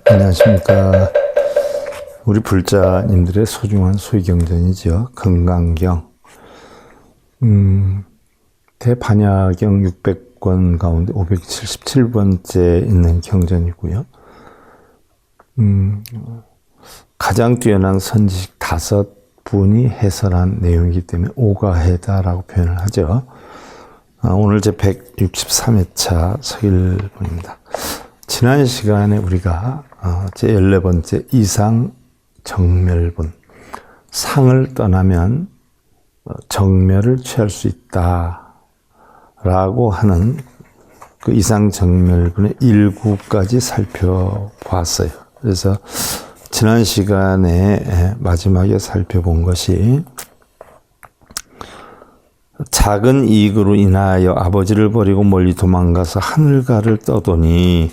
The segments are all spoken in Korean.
안녕하십니까. 우리 불자님들의 소중한 소위경전이죠. 금강경. 대반야경 600권 가운데 577번째 있는 경전이고요. 가장 뛰어난 선지식 5분이 해설한 내용이기 때문에 오가해다라고 표현을 하죠. 오늘 제 163회차 서일본입니다. 지난 시간에 우리가 제 14번째 이상 정멸본, 상을 떠나면 정멸을 취할 수 있다라고 하는 그 이상 정멸본의 일구까지 살펴봤어요. 그래서 지난 시간에 마지막에 살펴본 것이 작은 이익으로 인하여 아버지를 버리고 멀리 도망가서 하늘가를 떠도니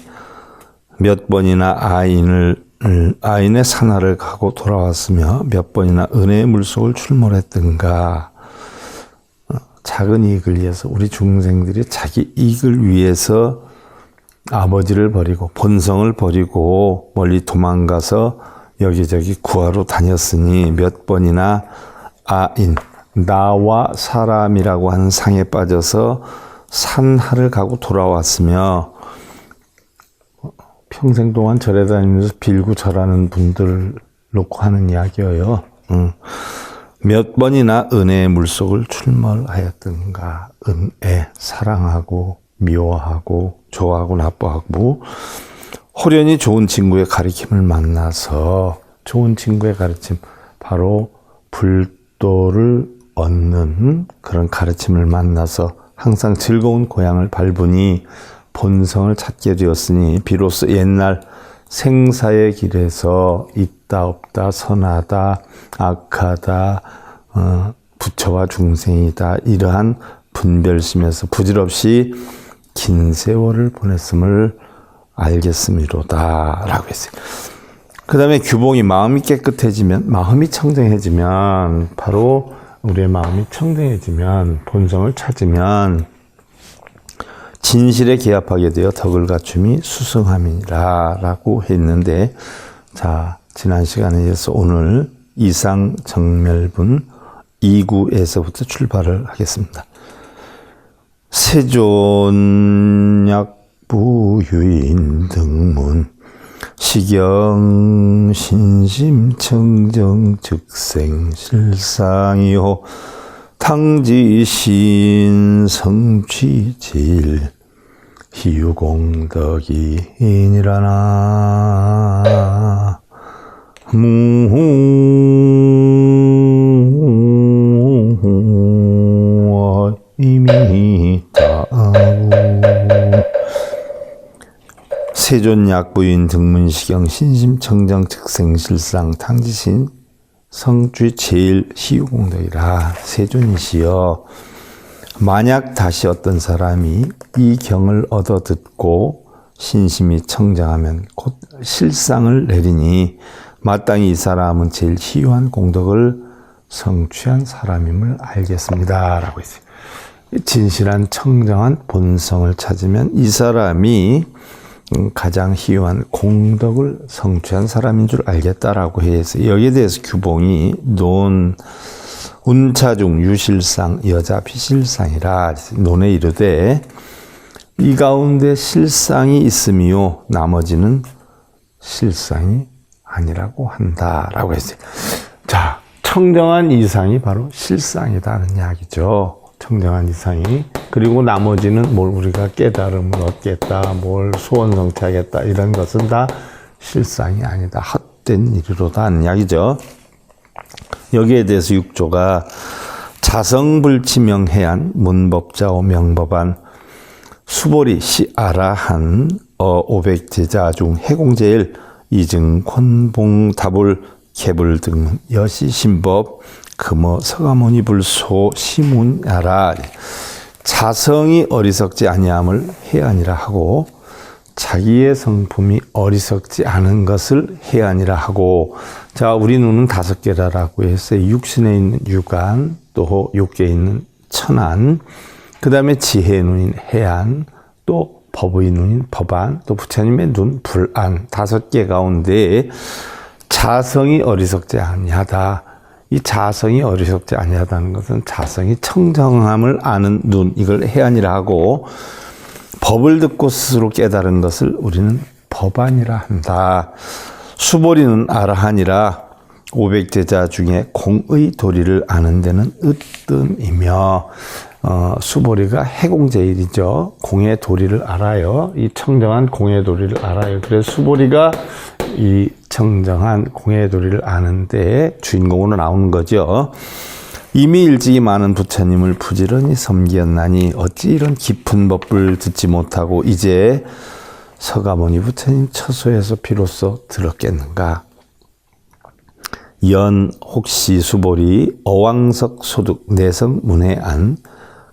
몇 번이나 아인의 산하를 가고 돌아왔으며 몇 번이나 은혜의 물속을 출몰했던가. 작은 이익을 위해서 우리 중생들이 자기 이익을 위해서 아버지를 버리고 본성을 버리고 멀리 도망가서 여기저기 구하러 다녔으니 몇 번이나 아인, 나와 사람이라고 하는 상에 빠져서 산하를 가고 돌아왔으며 평생 동안 절에 다니면서 빌고 절하는 분들 놓고 하는 이야기예요. 몇 번이나 은혜의 물속을 출몰하였던가. 은혜, 사랑하고 미워하고 좋아하고 나빠하고 호련히 좋은 친구의 가르침을 만나서 좋은 친구의 가르침, 바로 불도를 얻는 그런 가르침을 만나서 항상 즐거운 고향을 밟으니 본성을 찾게 되었으니 비로소 옛날 생사의 길에서 있다 없다 선하다 악하다 부처와 중생이다 이러한 분별심에서 부질없이 긴 세월을 보냈음을 알겠음이로다 라고 했어요. 그 다음에 규봉이 마음이 깨끗해지면, 마음이 청정해지면, 바로 우리의 마음이 청정해지면, 본성을 찾으면 진실에 기합하게 되어 덕을 갖춤이 수승함이라 라고 했는데, 자, 지난 시간에 이어서 오늘 이상 정멸분 2구에서부터 출발을 하겠습니다. 세존약부유인 등문 시경 신심 청정 즉생 실상이요 탕지신 성취질 희유공덕이니라나 세존약부인 등문시경 신심청정 즉생실상 탕지신 성취 제일 희유공덕이라. 세존이시여, 만약 다시 어떤 사람이 이 경을 얻어 듣고 신심이 청정하면 곧 실상을 내리니 마땅히 이 사람은 제일 희유한 공덕을 성취한 사람임을 알겠습니다 라고 했어요. 진실한 청정한 본성을 찾으면 이 사람이 가장 희유한 공덕을 성취한 사람인 줄 알겠다라고 해서 여기에 대해서 규봉이 논 운차중 유실상 여자 비실상이라 논에 이르되 이 가운데 실상이 있으며 나머지는 실상이 아니라고 한다라고 했어요. 자, 청정한 이상이 바로 실상이다는 이야기죠. 청정한 이상이. 그리고 나머지는 뭘 우리가 깨달음을 얻겠다, 뭘 소원 성취하겠다, 이런 것은 다 실상이 아니다. 헛된 일이로다 하는 이야기죠. 여기에 대해서 6조가 자성불치명해안 문법자오 명법안 수보리 시아라한 500제자 중 해공제일 이증 콘봉 다불 개불 등 여시신법 금어 서가모니 불소 시문야라. 자성이 어리석지 아니함을 해안이라 하고 자기의 성품이 어리석지 않은 것을 해안이라 하고, 자, 우리 눈은 5개라고 했어요. 육신에 있는 유관, 또 육계에 있는 천안, 그 다음에 지혜의 눈인 해안, 또 법의 눈인 법안, 또 부처님의 눈 불안, 5개 가운데 자성이 어리석지 아니하다. 이 자성이 어리석지 아니하다는 것은 자성이 청정함을 아는 눈, 이걸 해안이라 하고, 법을 듣고 스스로 깨달은 것을 우리는 법안이라 한다. 수보리는 아라한이라 500제자 중에 공의 도리를 아는 데는 으뜸이며, 수보리가 해공제일이죠. 공의 도리를 알아요. 이 청정한 공의 도리를 알아요. 그래서 수보리가 이 청정한 공의 도리를 아는데 주인공으로 나오는 거죠. 이미 일찍이 많은 부처님을 부지런히 섬기었나니 어찌 이런 깊은 법을 듣지 못하고 이제 서가모니 부처님 처소에서 비로소 들었겠는가. 연 혹시 수보리 어왕석 소득 내성 문해안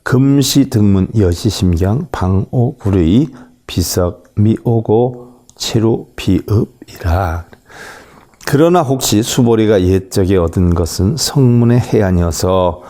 금시 등문 여시심경 방오 불의 비석 미오고 체루 비읍이라. 그러나 혹시 수보리가 옛적에 얻은 것은 성문의 해안이어서,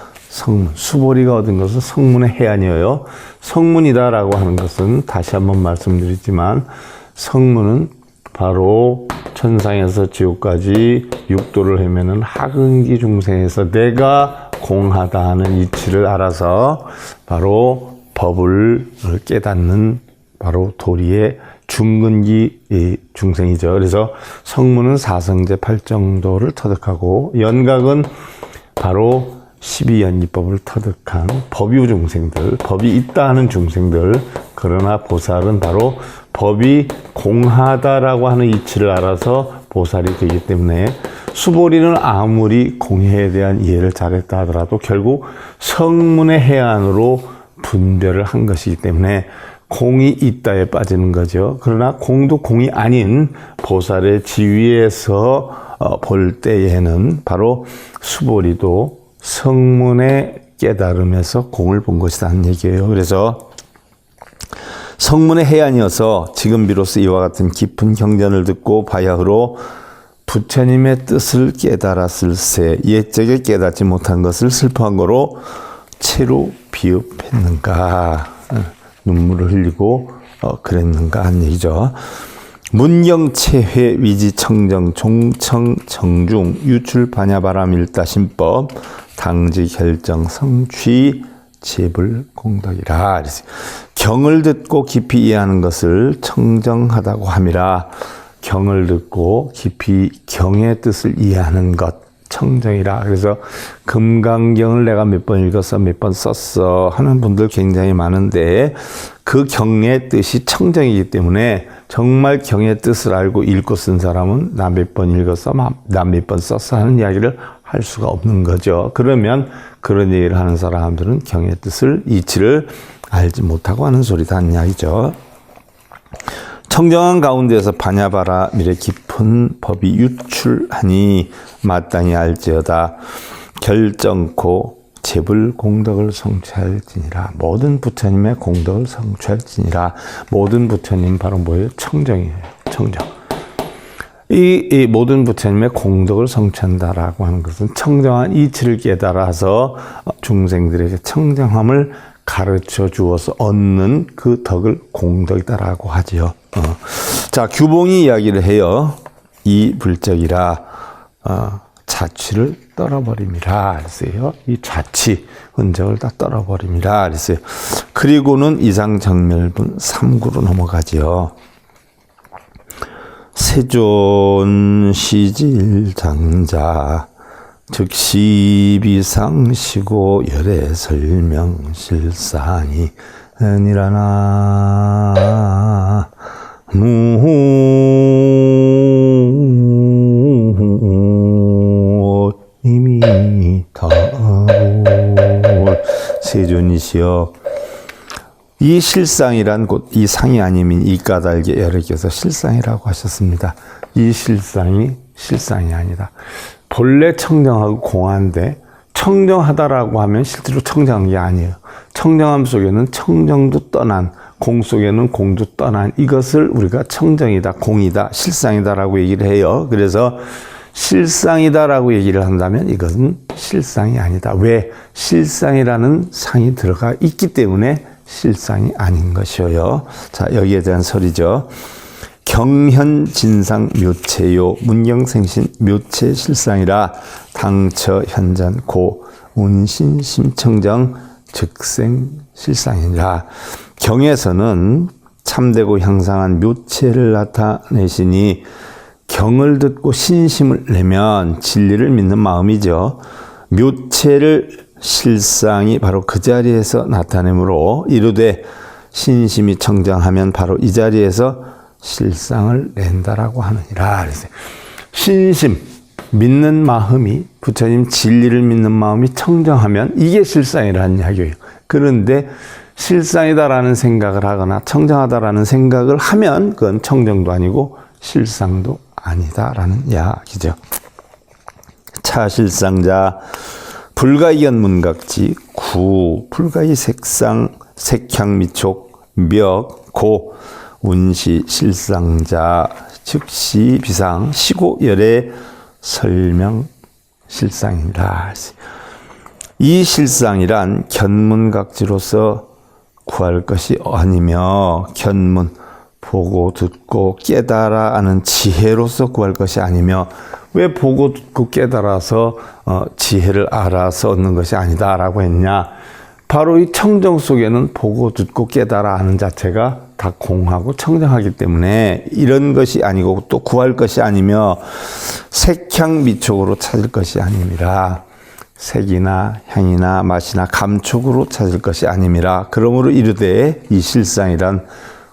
수보리가 얻은 것은 성문의 해안이어요. 성문이다라고 하는 것은 다시 한번 말씀드리지만, 성문은 바로 천상에서 지옥까지 육도를 헤매는 하근기 중생에서 내가 공하다 하는 이치를 알아서 바로 법을 깨닫는 바로 도리의 중근기 중생이죠. 그래서 성문은 사성제 8정도를 터득하고, 연각은 바로 12연이법을 터득한 법유 중생들, 법이 있다 하는 중생들. 그러나 보살은 바로 법이 공하다라고 하는 이치를 알아서 보살이 되기 때문에, 수보리는 아무리 공해에 대한 이해를 잘했다 하더라도 결국 성문의 해안으로 분별을 한 것이기 때문에 공이 있다에 빠지는 거죠. 그러나 공도 공이 아닌 보살의 지위에서 볼 때에는 바로 수보리도 성문의 깨달음에서 공을 본 것이라는 얘기예요. 그래서 성문의 해안이어서 지금 비로소 이와 같은 깊은 경전을 듣고 바야흐로 부처님의 뜻을 깨달았을세 옛적에 깨닫지 못한 것을 슬퍼한 거로 채로 비읍했는가, 눈물을 흘리고 그랬는가 하는 얘기죠. 문경체회 위지청정 종청 정중 유출 반야바람 일다신법 당지 결정 성취 제불 공덕이라. 경을 듣고 깊이 이해하는 것을 청정하다고 함이라. 경을 듣고 깊이 경의 뜻을 이해하는 것 청정이라. 그래서 금강경을 내가 몇 번 읽었어, 몇 번 썼어 하는 분들 굉장히 많은데, 그 경의 뜻이 청정이기 때문에 정말 경의 뜻을 알고 읽고 쓴 사람은 나 몇 번 읽었어, 나 몇 번 썼어 하는 이야기를 할 수가 없는 거죠. 그러면 그런 얘기를 하는 사람들은 경의 뜻을, 이치를 알지 못하고 하는 소리다 하는 이야기죠. 청정한 가운데에서 반야바라 미래 깊은 법이 유출하니 마땅히 알지어다. 결정코 제불 공덕을 성취할지니라. 모든 부처님의 공덕을 성취할지니라. 모든 부처님 바로 뭐예요? 청정이에요. 청정. 이 모든 부처님의 공덕을 성취한다라고 하는 것은 청정한 이치를 깨달아서 중생들에게 청정함을 가르쳐 주어서 얻는 그 덕을 공덕이다라고 하지요. 자, 규봉이 이야기를 해요. 이 불적이라 자취를 떨어버림이라 그랬어요. 이 자취, 흔적을 다 떨어버림이라 그랬어요. 그리고는 이상정멸분 3구로 넘어가지요. 세존 시질장자 즉시 비상시고 열애 설명 실상이 아니라나 이미 타볼 세존이시여. 이 실상이란 곧 이 상이 아님인 이 까닭에 여러께서 실상이라고 하셨습니다. 이 실상이 실상이 아니다. 본래 청정하고 공한데 청정하다라고 하면 실제로 청정한 게 아니에요. 청정함 속에는 청정도 떠난, 공 속에는 공도 떠난 이것을 우리가 청정이다, 공이다, 실상이다라고 얘기를 해요. 그래서 실상이다라고 얘기를 한다면 이것은 실상이 아니다. 왜? 실상이라는 상이 들어가 있기 때문에 실상이 아닌 것이요. 자, 여기에 대한 설이죠. 경현진상 묘체요 문경생신 묘체실상이라 당처 현잔 고 운신심청정 즉생실상이니라. 경에서는 참되고 향상한 묘체를 나타내시니 경을 듣고 신심을 내면 진리를 믿는 마음이죠. 묘체를 실상이 바로 그 자리에서 나타내므로 이르되 신심이 청정하면 바로 이 자리에서 실상을 낸다라고 하느니라. 그래서 신심, 믿는 마음이, 부처님 진리를 믿는 마음이 청정하면 이게 실상이라는 이야기예요. 그런데 실상이다라는 생각을 하거나 청정하다라는 생각을 하면 그건 청정도 아니고 실상도 아니다라는 이야기죠. 차실상자 불가이견 문각지 구 불가이 색상 색향 미촉 몇 고 운시 실상자 즉시 비상 시고 열의 설명 실상이라. 이 실상이란 견문각지로서 구할 것이 아니며 견문 보고 듣고 깨달아 아는 지혜로서 구할 것이 아니며 왜 보고 듣고 깨달아서 지혜를 알아서 얻는 것이 아니다라고 했냐. 바로 이 청정 속에는 보고 듣고 깨달아 아는 자체가 다 공하고 청정하기 때문에 이런 것이 아니고 또 구할 것이 아니며 색향 미촉으로 찾을 것이 아님이라. 색이나 향이나 맛이나 감촉으로 찾을 것이 아님이라. 그러므로 이르되 이 실상이란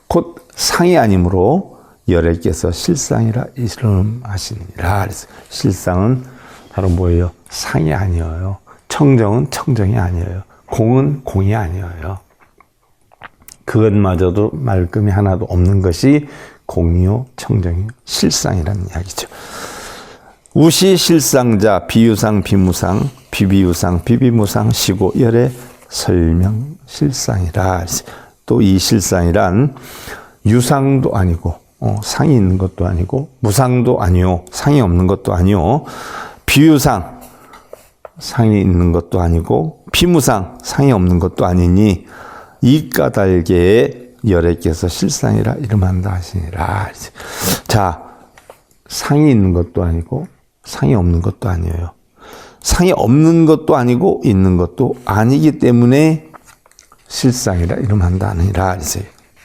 곧 상이 아니므로 열애께서 실상이라 이름하시니라. 그래서 실상은 바로 뭐예요? 상이 아니에요. 청정은 청정이 아니에요. 공은 공이 아니에요. 그것마저도 말끔히 하나도 없는 것이 공이요 청정이요 실상이라는 이야기죠. 우시 실상자 비유상 비무상 비비유상 비비무상 시고 열의 설명 실상이라. 또 이 실상이란 유상도 아니고 상이 있는 것도 아니고 무상도 아니요 상이 없는 것도 아니요 비유상 상이 있는 것도 아니고 비무상 상이 없는 것도 아니니 이 까닭에 열애께서 실상이라 이름한다 하시니라. 자, 상이 있는 것도 아니고 상이 없는 것도 아니에요. 상이 없는 것도 아니고 있는 것도 아니기 때문에 실상이라 이름한다 하니라.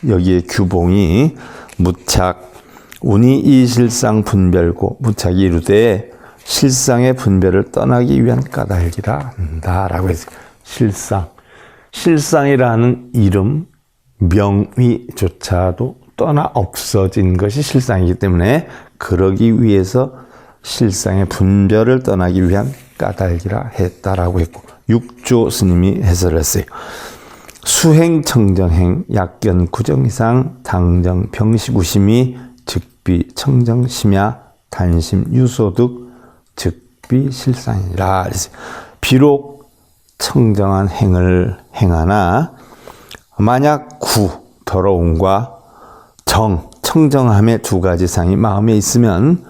여기에 규봉이 무착 운이 이 실상 분별고 무착이 이르되 실상의 분별을 떠나기 위한 까닭이라 한다라고 해서 실상이라는 이름 명의조차도 떠나 없어진 것이 실상이기 때문에 그러기 위해서 실상의 분별을 떠나기 위한 까닭이라 했다라고 했고 육조 스님이 해설을 했어요. 수행 청정행 약견 구정 이상 당정 병식우심이 즉비 청정 심야 단심 유소득 즉비 실상이라. 그래서 비록 청정한 행을 행하나 만약 구 더러움과 정 청정함의 두 가지 상이 마음에 있으면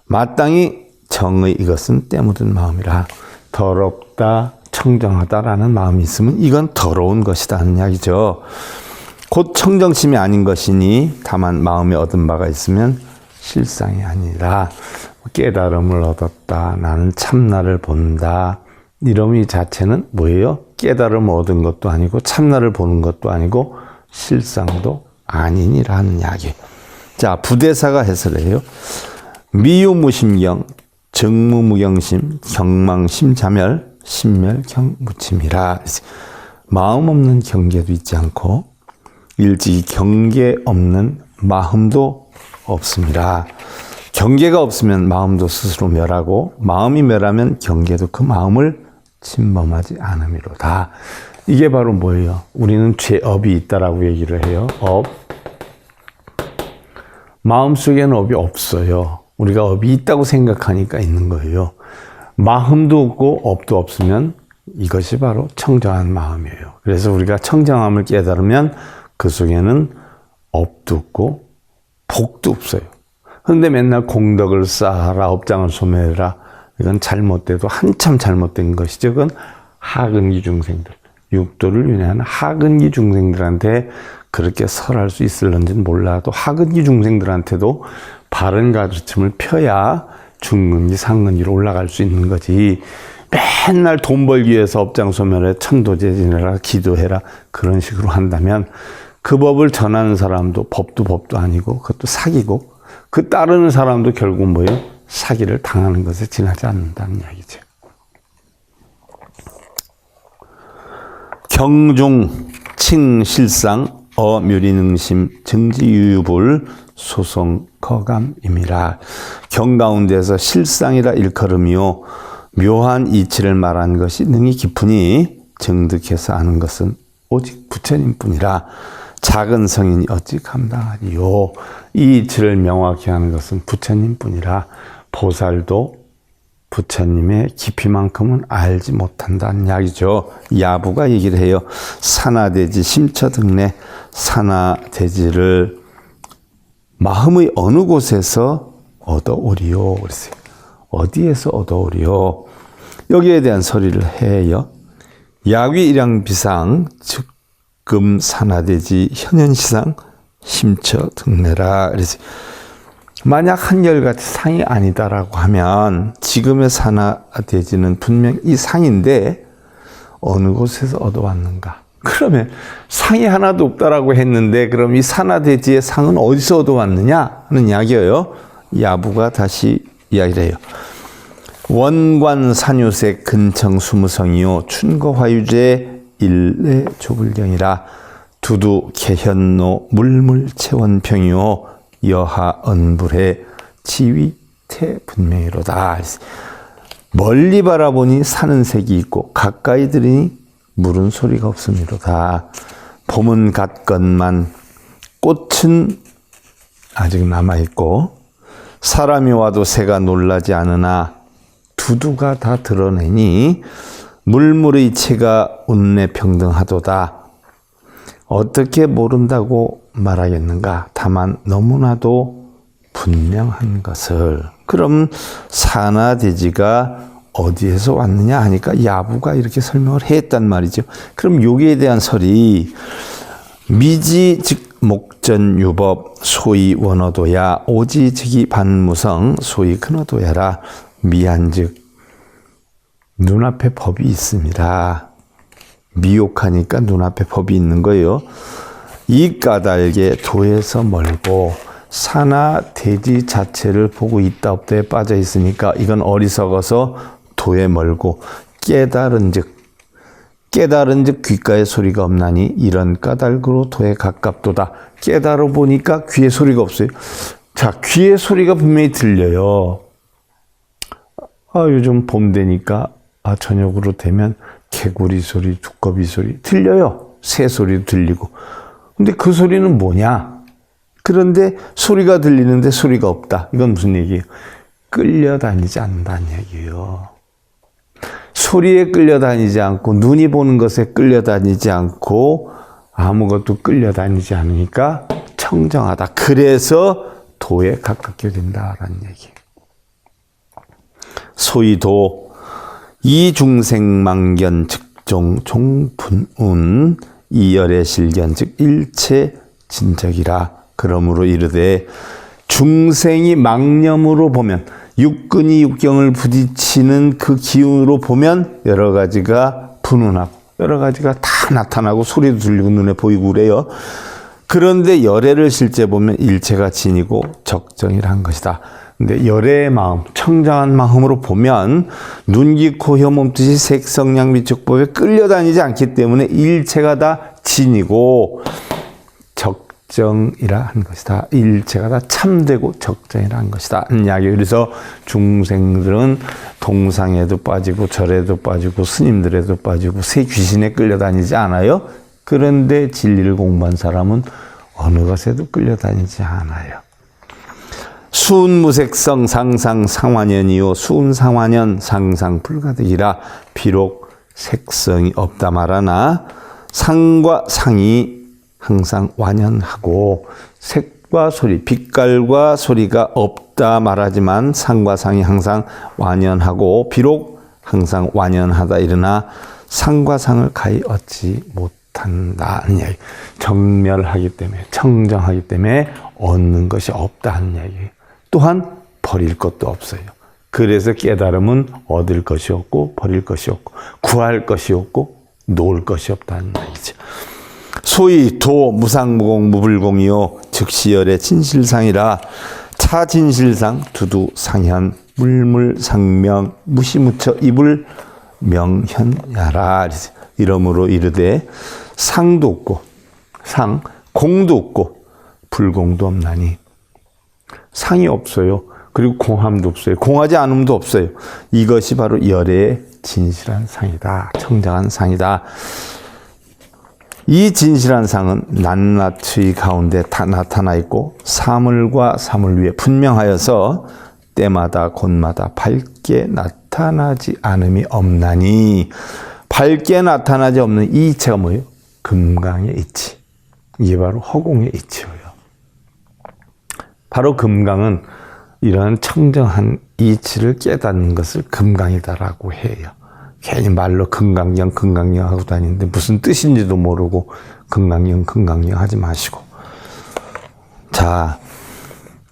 마땅히 정의 이것은 때 묻은 마음이라. 더럽다 청정하다라는 마음이 있으면 이건 더러운 것이다 하는 이야기죠. 곧 청정심이 아닌 것이니 다만 마음에 얻은 바가 있으면 실상이 아니라 깨달음을 얻었다. 나는 참나를 본다. 이러미 자체는 뭐예요? 깨달음을 얻은 것도 아니고 참나를 보는 것도 아니고 실상도 아니니라는 이야기. 자, 부대사가 해설해요. 미유무심경 정무무경심 경망심자멸 신멸경무침이라. 마음 없는 경계도 있지 않고 일찍이 경계 없는 마음도 없습니다. 경계가 없으면 마음도 스스로 멸하고 마음이 멸하면 경계도 그 마음을 침범하지 않음이로다. 이게 바로 뭐예요? 우리는 죄업이 있다라고 얘기를 해요. 업. 마음속에는 업이 없어요. 우리가 업이 있다고 생각하니까 있는 거예요. 마음도 없고 업도 없으면 이것이 바로 청정한 마음이에요. 그래서 우리가 청정함을 깨달으면 그 속에는 업도 없고 복도 없어요. 그런데 맨날 공덕을 쌓아라, 업장을 소멸해라. 이건 잘못돼도 한참 잘못된 것이죠. 그건 하근기 중생들. 육도를 윤회하는 하근기 중생들한테 그렇게 설할 수 있을런지는 몰라도 하근기 중생들한테도 바른 가르침을 펴야 중근기 상근기로 올라갈 수 있는 거지. 맨날 돈 벌기 위해서 업장소멸해 천도제 지내라 기도해라 그런 식으로 한다면 그 법을 전하는 사람도 법도 아니고 그것도 사기고 그 따르는 사람도 결국 뭐예요? 사기를 당하는 것에 지나지 않는다는 이야기죠. 경중 칭실상 어묘리능심 정지유유불 소송 거감임이라. 경 가운데서 실상이라 일컬음이요 묘한 이치를 말한 것이 능히 깊으니 정득해서 아는 것은 오직 부처님뿐이라. 작은 성인이 어찌 감당하리요. 이 이치를 명확히 하는 것은 부처님뿐이라. 보살도 부처님의 깊이만큼은 알지 못한다는 이야기죠. 야부가 얘기를 해요. 산하대지 심처등래. 산하대지를 마음의 어느 곳에서 얻어오리요. 그랬어요. 어디에서 얻어오리요? 여기에 대한 소리를 해요. 야귀 일양비상 즉금 산하대지 현현시상 심처등래라. 그래서 만약 한결같이 상이 아니다라고 하면 지금의 산하대지는 분명 이 상인데 어느 곳에서 얻어왔는가? 그러면 상이 하나도 없다라고 했는데 그럼 이 산하대지의 상은 어디서 얻어왔느냐 하는 이야기예요. 야부가 다시 이야기를 해요. 원관 산유색 근청 수무성이요 춘거화유제 일례 조불경이라. 두두 개현노 물물체원평이요 여하 언불해 지위태 분명이로다. 멀리 바라보니 사는 색이 있고 가까이 들으니 물은 소리가 없음이로다. 봄은 갔건만 꽃은 아직 남아있고 사람이 와도 새가 놀라지 않으나 두두가 다 드러내니 물물의 체가 운내 평등하도다. 어떻게 모른다고 말하겠는가? 다만 너무나도 분명한 것을. 그럼 산하대지가 어디에서 왔느냐 하니까 야부가 이렇게 설명을 했단 말이죠. 그럼 여기에 대한 설이 미지 즉 목전유법 소위 원어도야 오지 즉이 반무성 소위 근어도야라. 미한즉 눈앞에 법이 있습니다. 미혹하니까 눈앞에 법이 있는 거예요. 이 까닭에 도에서 멀고 산하대지 자체를 보고 있다 없다에 빠져 있으니까 이건 어리석어서 도에 멀고 깨달은즉 귓가에 소리가 없나니 이런 까닭으로 도에 가깝도다. 깨달아 보니까 귀에 소리가 없어요. 자, 귀에 소리가 분명히 들려요. 요즘 봄 되니까 저녁으로 되면 개구리 소리, 두꺼비 소리 들려요. 새 소리도 들리고. 근데 그 소리는 뭐냐? 그런데 소리가 들리는데 소리가 없다. 이건 무슨 얘기예요? 끌려다니지 않는다는 얘기예요. 소리에 끌려다니지 않고 눈이 보는 것에 끌려다니지 않고 아무것도 끌려다니지 않으니까 청정하다. 그래서 도에 가깝게 된다라는 얘기예요. 소위 도 이중생망견 즉종 종분운 이열의 실견 즉 일체 진적이라. 그러므로 이르되 중생이 망념으로 보면 육근이 육경을 부딪히는 그 기운으로 보면 여러 가지가 분운하고 여러 가지가 다 나타나고 소리도 들리고 눈에 보이고 그래요. 그런데 열애를 실제 보면 일체가 진이고 적정이란 것이다. 근데 열애의 마음, 청정한 마음으로 보면 눈, 귀, 코, 혀, 몸뜻이 색성량 미축법에 끌려다니지 않기 때문에 일체가 다 진이고 적정이라 한 것이다. 일체가 다 참되고 적정이라 한 것이다. 이야기. 그래서 중생들은 동상에도 빠지고 절에도 빠지고 스님들에도 빠지고 새 귀신에 끌려다니지 않아요. 그런데 진리를 공부한 사람은 어느 것에도 끌려다니지 않아요. 수운무색성 상상 상환연이요 수운상환연 상상 불가득이라. 비록 색성이 없다 말하나 상과 상이 항상 완연하고 색과 소리, 빛깔과 소리가 없다 말하지만 상과 상이 항상 완연하고 비록 항상 완연하다 이러나 상과 상을 가히 얻지 못한다는 이야기. 정멸하기 때문에, 청정하기 때문에 얻는 것이 없다는 이야기. 또한 버릴 것도 없어요. 그래서 깨달음은 얻을 것이 없고 버릴 것이 없고 구할 것이 없고 놓을 것이 없다는 얘기죠. 소위 도 무상무공 무불공이요 즉시열의 진실상이라 차진실상 두두상현 물물상명 무시무처 이불 명현야라. 이러므로 이르되 상도 없고 공도 없고 불공도 없나니. 상이 없어요. 그리고 공함도 없어요. 공하지 않음도 없어요. 이것이 바로 열의 진실한 상이다. 청정한 상이다. 이 진실한 상은 낱낱의 가운데 다 나타나 있고 사물과 사물 위에 분명하여서 때마다 곳마다 밝게 나타나지 않음이 없나니. 밝게 나타나지 없는 이 이체가 뭐예요? 금강의 이치. 이게 바로 허공의 이치예요. 바로 금강은 이런 청정한 이치를 깨닫는 것을 금강이다라고 해요. 괜히 말로 금강경 하고 다니는데 무슨 뜻인지도 모르고 금강경 하지 마시고. 자,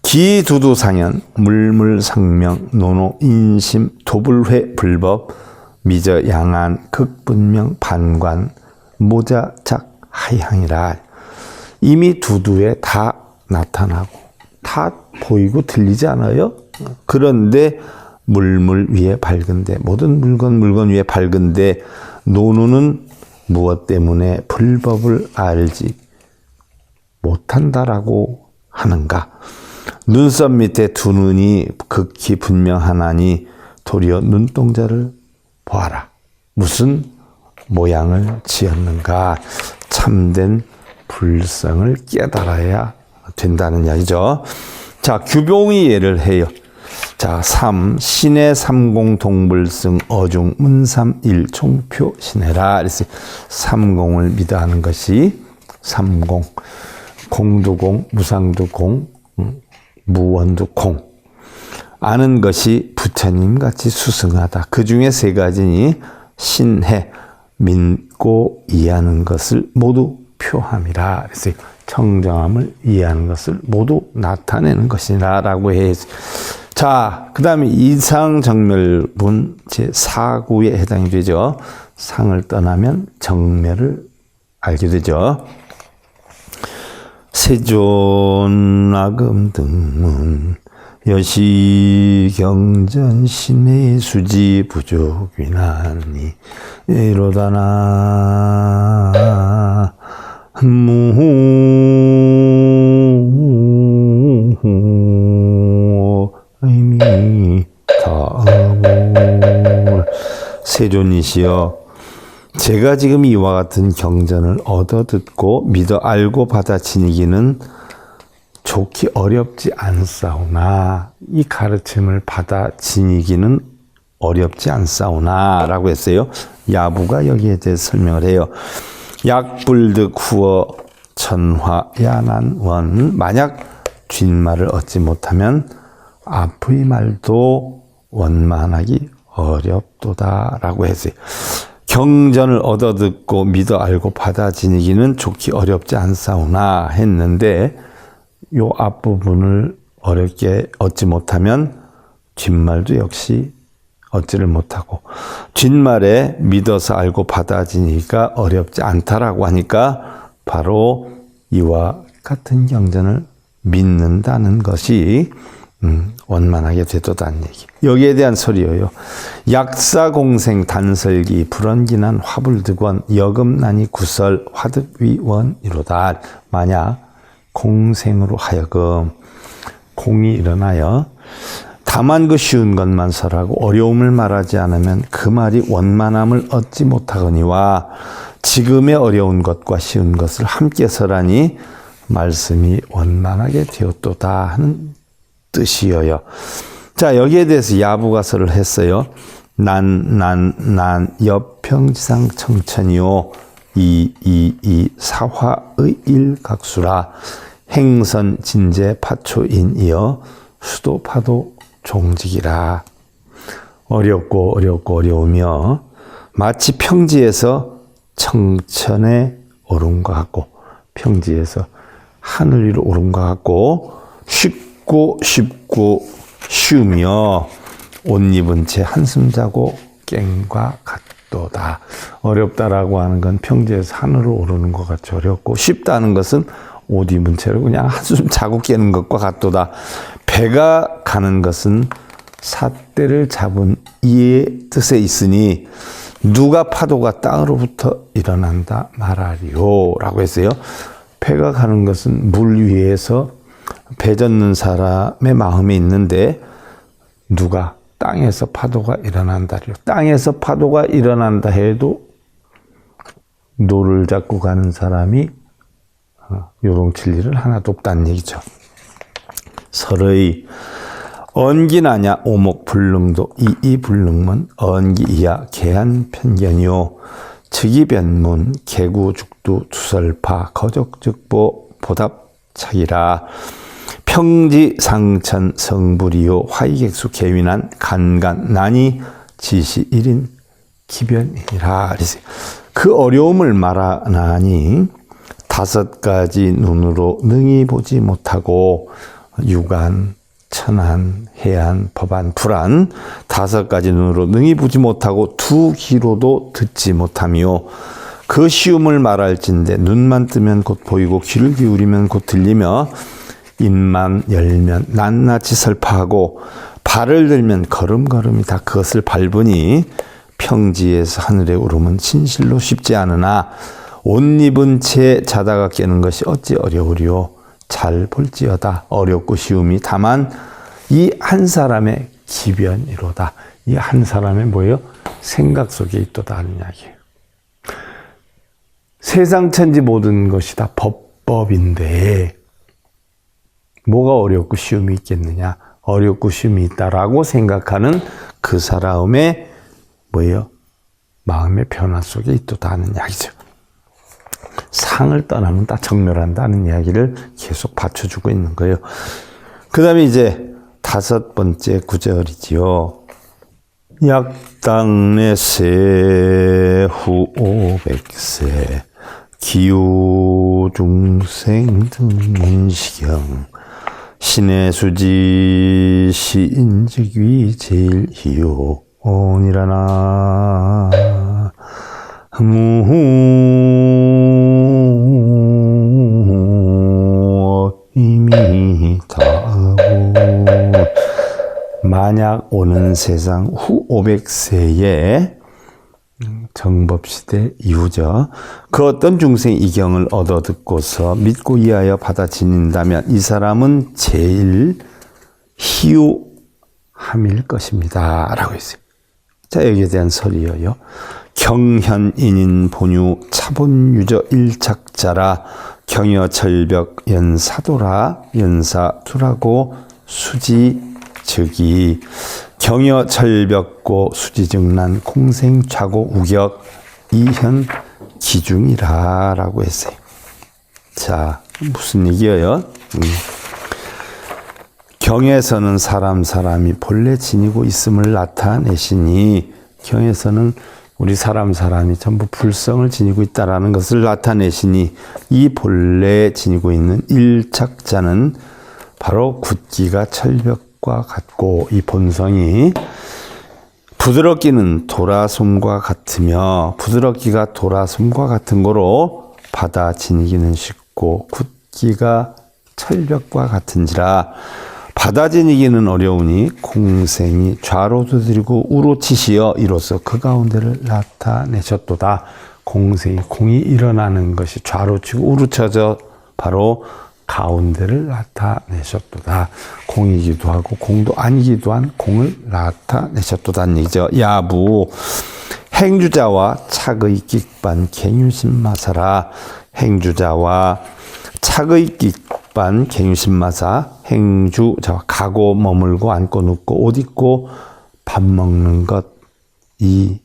기두두상현 물물상명 노노 인심 도불회 불법 미저 양안 극분명 반관 모자작 하향이라. 이미 두두에 다 나타나고 다 보이고 들리지 않아요? 그런데 물물 위에 밝은데, 모든 물건 위에 밝은데 노누는 무엇 때문에 불법을 알지 못한다라고 하는가? 눈썹 밑에 두 눈이 극히 분명하나니 도리어 눈동자를 보아라. 무슨 모양을 지었는가? 참된 불성을 깨달아야 된다는 이야기죠. 자, 규봉이 예를 해요. 자, 신의 삼공 동불승 어중 문삼일 총표 신해라. 그래서 삼공을 믿어하는 것이 삼공. 공두공, 무상두공, 무원두공. 아는 것이 부처님같이 수승하다. 그 중에 세 가지니 신해, 믿고 이해하는 것을 모두 표함이라. 그래서 청정함을 이해하는 것을 모두 나타내는 것이라 라고 해. 자, 그 다음에 이상정멸분 제4구에 해당이 되죠. 상을 떠나면 정멸을 알게 되죠. 세존아금 등문 여시경전 신의 수지 부족위나니 이로다나 세존이시여, 제가 지금 이와 같은 경전을 얻어 듣고 믿어 알고 받아 지니기는 좋기 어렵지 않사오나, 이 가르침을 받아 지니기는 어렵지 않사오나 라고 했어요. 야부가 여기에 대해서 설명을 해요. 약불득 후어 천화 야난원. 만약 뒷말을 얻지 못하면 앞의 말도 원만하기 어렵도다 라고 했어요. 경전을 얻어 듣고 믿어 알고 받아 지니기는 좋기 어렵지 않사오나 했는데, 요 앞부분을 어렵게 얻지 못하면 뒷말도 역시 얻지를 못하고, 뒷말에 믿어서 알고 받아 지니기가 어렵지 않다라고 하니까 바로 이와 같은 경전을 믿는다는 것이 원만하게 되도다는 얘기. 여기에 대한 소리예요. 약사공생 단설기 불언기난 화불득원 여금난이 구설 화득위원이로다. 만약 공생으로 하여금 공이 일어나요. 다만 그 쉬운 것만 설하고 어려움을 말하지 않으면 그 말이 원만함을 얻지 못하거니와, 지금의 어려운 것과 쉬운 것을 함께 설하니 말씀이 원만하게 되었도다 하는 뜻이어요. 자, 여기에 대해서 야부가설을 했어요. 난 여평지상 청천이요 이 사화의 일각수라 행선 진제 파초인이여 수도 파도 종직이라. 어렵고 어려우며 마치 평지에서 청천에 오른 것 같고, 평지에서 하늘 위로 오른 것 같고, 쉽고 쉬우며 옷 입은 채 한숨 자고 깬과 같도다. 어렵다라고 하는 건 평지에서 하늘을 오르는 것 같이 어렵고, 쉽다는 것은 옷 입은 채로 그냥 한숨 자고 깨는 것과 같도다. 배가 가는 것은 삿대를 잡은 이의 뜻에 있으니 누가 파도가 땅으로부터 일어난다 말하리요 라고 했어요. 배가 가는 것은 물 위에서 배 젓는 사람의 마음에 있는데, 누가 땅에서 파도가 일어난다리요. 땅에서 파도가 일어난다 해도 노를 잡고 가는 사람이 요동칠 일은 하나도 없다는 얘기죠. 설의 언기나냐 오목불능도 이 불능문 언기이야 개한 편견이요 즉이변문 개구죽두 두설파 거적즉보 보답차기라 평지상천 성불이요 화이객수 개윈한 간간 난이 지시 1인 기변이라. 그 어려움을 말하나니 5가지 눈으로 능히 보지 못하고 유관, 천안, 해안, 법안, 불안 5가지 눈으로 능히 보지 못하고 2 귀로도 듣지 못하며 그 쉬움을 말할진대 눈만 뜨면 곧 보이고 귀를 기울이면 곧 들리며 입만 열면 낱낱이 설파하고 발을 들면 걸음걸음이 다 그것을 밟으니 평지에서 하늘에 오르면 진실로 쉽지 않으나 옷 입은 채 자다가 깨는 것이 어찌 어려우리요. 잘 볼지어다. 어렵고 쉬움이 다만 이 한 사람의 기변이로다. 이 한 사람의 뭐예요? 생각 속에 있도다 하는 이야기예요. 세상 천지 모든 것이 다 법인데 뭐가 어렵고 쉬움이 있겠느냐? 어렵고 쉬움이 있다라고 생각하는 그 사람의 뭐예요? 마음의 변화 속에 있도다 하는 이야기죠. 상을 떠나면 다 정멸한다는 이야기를 계속 받쳐주고 있는 거예요. 그 다음에 이제 5번째 구절이지요. 약당내세 후 500세 기후 중생 등인시경 신의 수지 시인직위 제일 희요온이라나 이미 다고 만약 오는 세상 후 500세에 정법시대 이후죠. 그 어떤 중생 이경을 얻어 듣고서 믿고 이하여 받아 지닌다면 이 사람은 제일 희유함일 것입니다. 라고 했어요. 자, 여기에 대한 설이에요. 경현인인 본유 차본유저 일착자라 경여철벽 연사도라 연사두라고 수지즉이 경여철벽고 수지즉난 공생좌고 우격 이현 기중이라 라고 했어요. 자, 무슨 얘기예요? 경에서는 사람이 본래 지니고 있음을 나타내시니 경에서는 우리 사람이 전부 불성을 지니고 있다라는 것을 나타내시니 이 본래 지니고 있는 일착자는 바로 굳기가 철벽과 같고 이 본성이 부드럽기는 도라솜과 같으며 부드럽기가 도라솜과 같은 거로 받아 지니기는 쉽고 굳기가 철벽과 같은지라 받아 지니기는 어려우니 공생이 좌로 두드리고 우로 치시어 이로써 그 가운데를 나타내셨도다. 공생이 공이 일어나는 것이 좌로 치고 우로 쳐져 바로 가운데를 나타내셨도다. 공이기도 하고 공도 아니기도 한 공을 나타내셨도다는 얘기죠. 야부 행주자와 착의 끽반 갱유신마사라. 행주자와 착의 끽반 갱유신마사. 행주자와 가고 머물고 앉고 눕고 옷 입고 밥 먹는 것, 이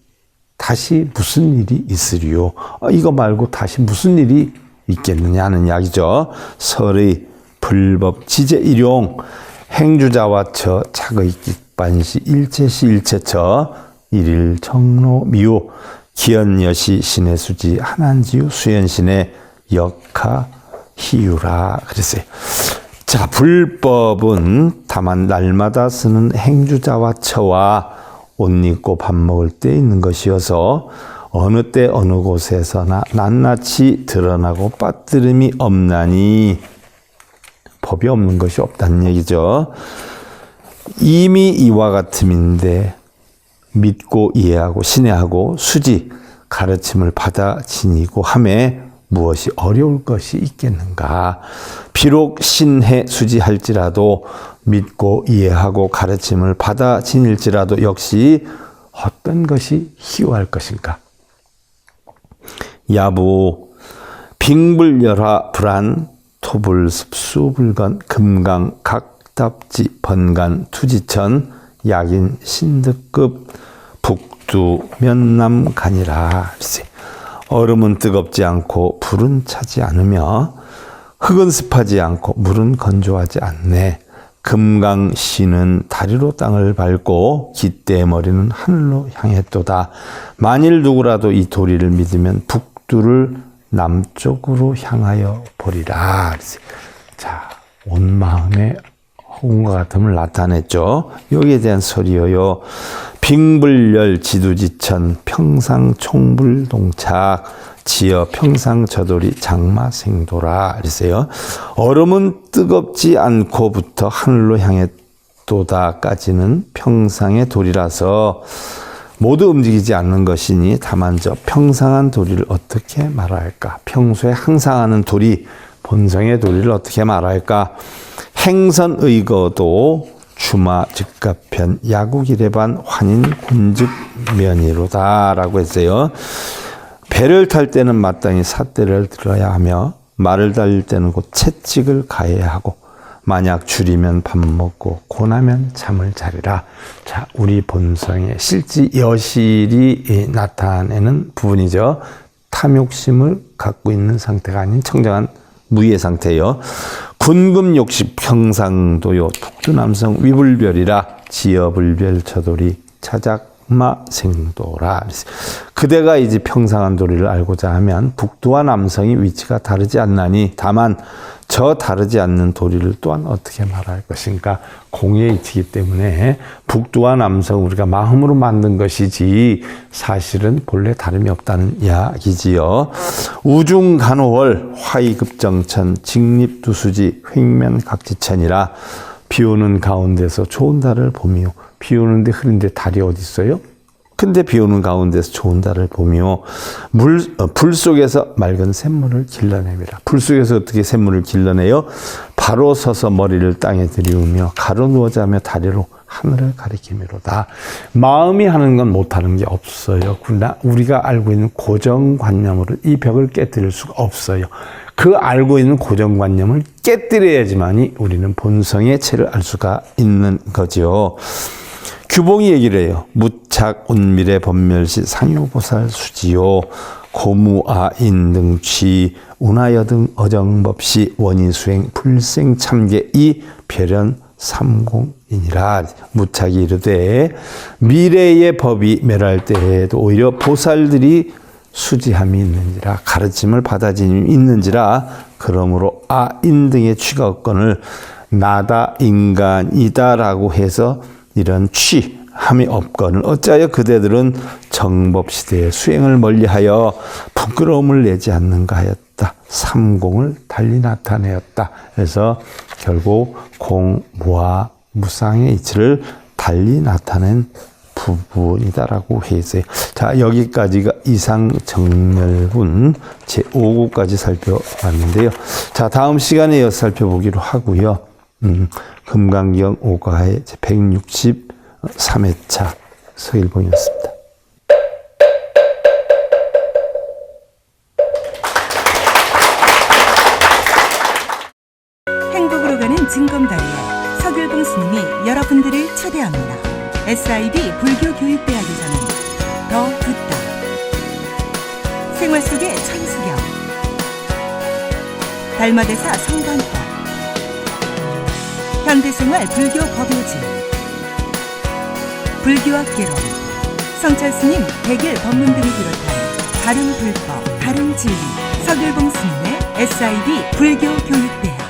다시 무슨 일이 있으리요? 이거 말고 다시 무슨 일이 있겠느냐 하는 이야기죠. 설의 불법 지제일용 행주자와 처 착의 끽반시 일체시 일체처 일일 청로 미호 기연여시 신의 수지 한한지유 수연신의 역하 희유라 그랬어요. 자, 불법은 다만 날마다 쓰는 행주자와 처와 옷 입고 밥 먹을 때 있는 것이어서 어느 때 어느 곳에서나 낱낱이 드러나고 빠뜨림이 없나니 법이 없는 것이 없다는 얘기죠. 이미 이와 같음인데 믿고 이해하고 신뢰하고 수지 가르침을 받아 지니고 함에 무엇이 어려울 것이 있겠는가. 비록 신해 수지할지라도 믿고 이해하고 가르침을 받아 지닐지라도 역시 어떤 것이 희유할 것인가. 야부 빙불열화 불안 토불습수불건 금강 각답지 번간 투지천 약인 신득급 북두 면남간이라. 얼음은 뜨겁지 않고 불은 차지 않으며 흙은 습하지 않고 물은 건조하지 않네. 금강씨는 다리로 땅을 밟고 깃대머리는 하늘로 향했도다. 만일 누구라도 이 도리를 믿으면 북두를 남쪽으로 향하여 보리라. 자, 온 마음의 호응과 같음을 나타냈죠. 여기에 대한 설이요. 빙불열 지두지천 평상 총불동착 지어 평상 저돌이 장마생도라 그랬어요. 얼음은 뜨겁지 않고부터 하늘로 향했도다까지는 평상의 도리라서 모두 움직이지 않는 것이니 다만 저 평상한 도리를 어떻게 말할까? 평소에 항상 하는 도리, 본성의 도리를 어떻게 말할까? 행선의거도 주마 즉가편 야구기래반 환인 곤즉면이로다 라고 했어요. 배를 탈 때는 마땅히 삿대를 들어야 하며 말을 달릴 때는 곧 채찍을 가해야 하고 만약 줄이면 밥 먹고 고나면 잠을 자리라. 자, 우리 본성의 실지 여실이 나타내는 부분이죠. 탐욕심을 갖고 있는 상태가 아닌 청정한 무의의 상태요. 군금욕식 평상도요. 북두남성 위불별이라 지어불별 저돌이 차작마생도라. 그대가 이제 평상한 도리를 알고자 하면 북두와 남성이 위치가 다르지 않나니 다만 저 다르지 않는 도리를 또한 어떻게 말할 것인가. 공의 이치이기 때문에 북두와 남성 우리가 마음으로 만든 것이지 사실은 본래 다름이 없다는 이야기지요. 우중간호월 화이급정천 직립두수지 횡면각지천이라. 비오는 가운데서 좋은 달을 보미요. 비오는데 흐린데 달이 어디 있어요? 근데 비오는 가운데서 좋은 달을 보며 불 속에서 맑은 샘물을 길러내미라. 불 속에서 어떻게 샘물을 길러내요? 바로 서서 머리를 땅에 들이우며 가로 누워 자며 다리로 하늘을 가리키미로다. 마음이 하는 건 못하는 게 없어요. 그러나 우리가 알고 있는 고정관념으로 이 벽을 깨뜨릴 수가 없어요. 그 알고 있는 고정관념을 깨뜨려야지만이 우리는 본성의 체를 알 수가 있는 거죠. 규봉이 얘기를 해요. 무착 운밀의 법멸시 상요보살 수지요. 고무아인 등취 운하여 등 어정법시 원인수행 불생참계 이 별연 삼공이니라. 무착이 이르되 미래의 법이 멸할 때에도 오히려 보살들이 수지함이 있는지라 가르침을 받아짐이 있는지라. 그러므로 아인 등의 취가 없건을 나다 인간이다 라고 해서 이런 취함이 없건을 어찌하여 그대들은 정법시대의 수행을 멀리하여 부끄러움을 내지 않는가 하였다. 삼공을 달리 나타내었다. 그래서 결국 공무와 무상의 이치를 달리 나타낸 부분이다라고 해있어요. 자, 여기까지가 이상정멸분 제5구까지 살펴봤는데요. 자, 다음 시간에 이어서 살펴보기로 하고요. 금강경 5가의 제163회차 서일봉이었습니다. 행복으로 가는 징검다리에 서길봉 스님이 여러분들을 초대합니다. SIB 불교교육대학에서는 더 듣다, 생활 속의 천수경, 달마대사 성관법, 현대생활 불교 법요지, 불교학 개론, 성철 스님 백일 법문 등을 비롯한 다른 불법, 다른 진리, 서길봉 스님의 SIB 불교 교육대학.